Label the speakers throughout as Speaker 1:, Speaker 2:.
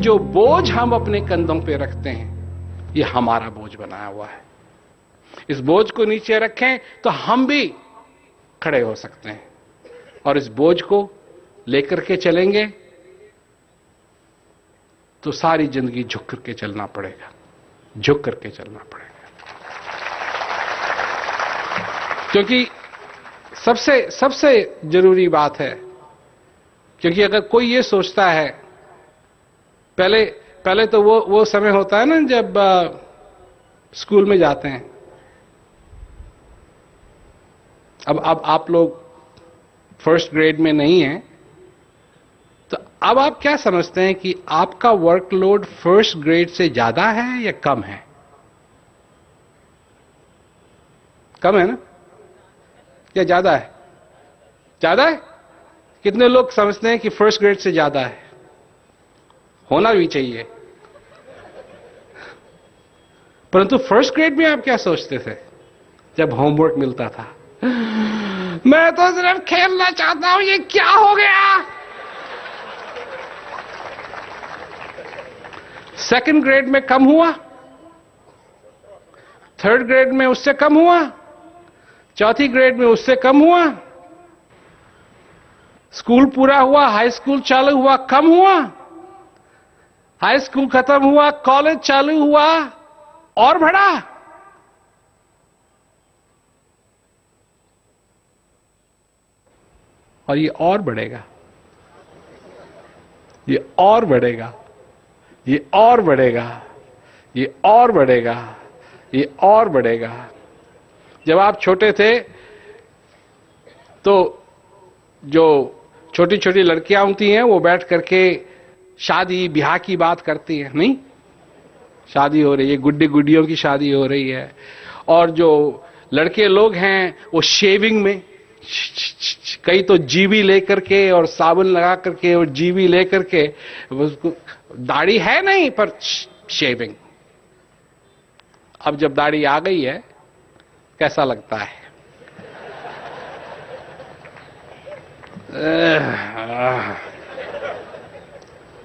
Speaker 1: जो बोझ हम अपने कंधों पे रखते हैं, ये हमारा बोझ बनाया हुआ है। इस बोझ को नीचे रखें तो हम भी खड़े हो सकते हैं, और इस बोझ को लेकर के चलेंगे तो सारी जिंदगी झुक करके चलना पड़ेगा, झुक करके चलना पड़ेगा। क्योंकि सबसे जरूरी बात है, क्योंकि अगर कोई ये सोचता है, पहले तो वो समय होता है ना जब स्कूल में जाते हैं। अब आप लोग फर्स्ट ग्रेड में नहीं हैं, तो अब आप क्या समझते हैं कि आपका वर्कलोड फर्स्ट ग्रेड से ज्यादा है या कम है? कम है ना, या ज्यादा है? ज्यादा है। कितने लोग समझते हैं कि फर्स्ट ग्रेड से ज्यादा है? होना भी चाहिए। परंतु फर्स्ट ग्रेड में आप क्या सोचते थे जब होमवर्क मिलता था? मैं तो सिर्फ खेलना चाहता हूं, ये क्या हो गया? सेकंड ग्रेड में कम हुआ, थर्ड ग्रेड में उससे कम हुआ, चौथी ग्रेड में उससे कम हुआ, स्कूल पूरा हुआ, हाई स्कूल चालू हुआ, कम हुआ, हाई स्कूल खत्म हुआ, कॉलेज चालू हुआ, और बढ़ा। और ये और बढ़ेगा, ये और बढ़ेगा, ये और बढ़ेगा, ये और बढ़ेगा, ये और बढ़ेगा। जब आप छोटे थे तो जो छोटी छोटी लड़कियां होती हैं वो बैठ करके शादी ब्याह की बात करती हैं, नहीं? शादी हो रही है, गुड्डी गुड्डियों की शादी हो रही है, और जो लड़के लोग हैं वो शेविंग में, कई तो जीवी लेकर के और साबुन लगा करके और जीवी लेकर के, उसको दाढ़ी है नहीं पर शेविंग। अब जब दाढ़ी आ गई है कैसा लगता है?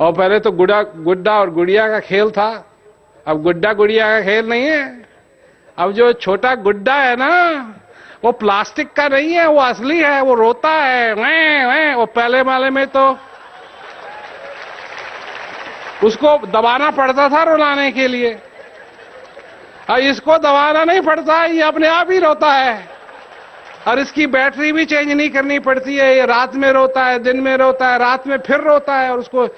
Speaker 1: और पहले तो गुड्डा और गुड़िया का खेल था, अब गुड्डा गुड़िया का खेल नहीं है। अब जो छोटा गुड्डा है ना, वो प्लास्टिक का नहीं है, वो असली है, वो रोता है वै। वो पहले वाले में तो उसको दबाना पड़ता था रुलाने के लिए, और इसको दबाना नहीं पड़ता, ये अपने आप ही रोता है, और इसकी बैटरी भी चेंज नहीं करनी पड़ती है। ये रात में रोता है, दिन में रोता है, रात में फिर रोता है, और उसको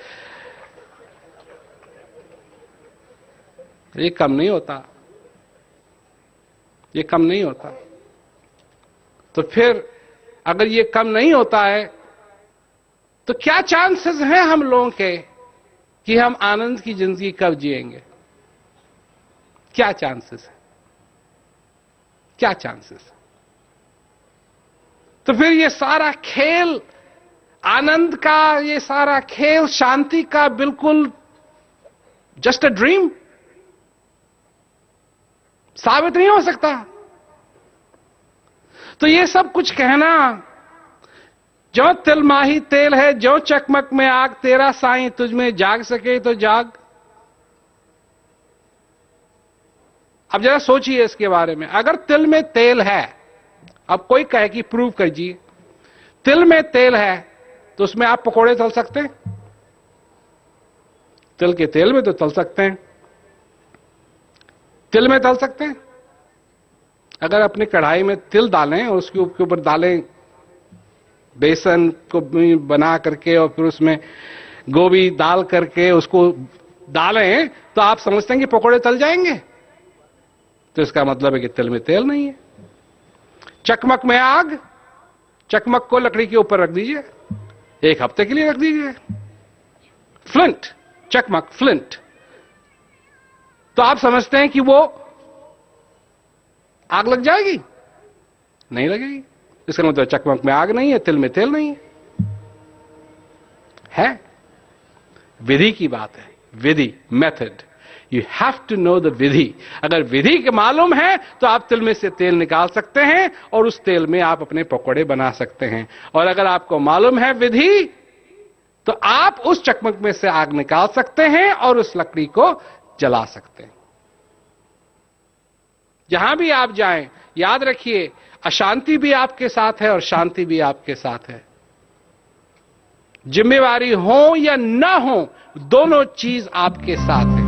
Speaker 1: ये कम नहीं होता, ये कम नहीं होता। तो फिर अगर ये कम नहीं होता है तो क्या चांसेस हैं हम लोगों के कि हम आनंद की जिंदगी कब जिएंगे? क्या चांसेस है? क्या चांसेस है? तो फिर ये सारा खेल आनंद का, ये सारा खेल शांति का, बिल्कुल जस्ट अ ड्रीम साबित नहीं हो सकता। तो ये सब कुछ कहना, जो तिल माही तेल है, जो चकमक में आग, तेरा साईं तुझ में जाग सके तो जाग। अब जरा सोचिए इसके बारे में। अगर तिल में तेल है, अब कोई कहे कि प्रूव कीजिए, तिल में तेल है तो उसमें आप पकोड़े तल सकते हैं? तिल के तेल में तो तल सकते हैं, तिल में तल सकते हैं। अगर अपनी कढ़ाई में तिल डालें और उसके ऊपर डालें बेसन को बना करके, और फिर उसमें गोभी डाल करके उसको डालें, तो आप समझते हैं कि पकोड़े तल जाएंगे? तो इसका मतलब है कि तिल में तेल नहीं है। चकमक में आग, चकमक को लकड़ी के ऊपर रख दीजिए, एक हफ्ते के लिए रख दीजिए। फ्लिंट, चकमक, फ्लिंट, तो आप समझते हैं कि वो आग लग जाएगी? नहीं लगेगी। इसका मतलब चकमक में आग नहीं है, तिल में तेल नहीं है। विधि की बात है, विधि, method. You have to know the vidhi. अगर विधि के मालूम है तो आप तिल में से तेल निकाल सकते हैं और उस तेल में आप अपने पकौड़े बना सकते हैं। और अगर आपको मालूम है विधि, तो आप उस चकमक में से आग निकाल सकते हैं और उस लकड़ी को जला सकते हैं। जहां भी आप जाएं, याद रखिए, अशांति भी आपके साथ है और शांति भी आपके साथ है। जिम्मेवारी हो या ना हो, दोनों चीज आपके साथ है।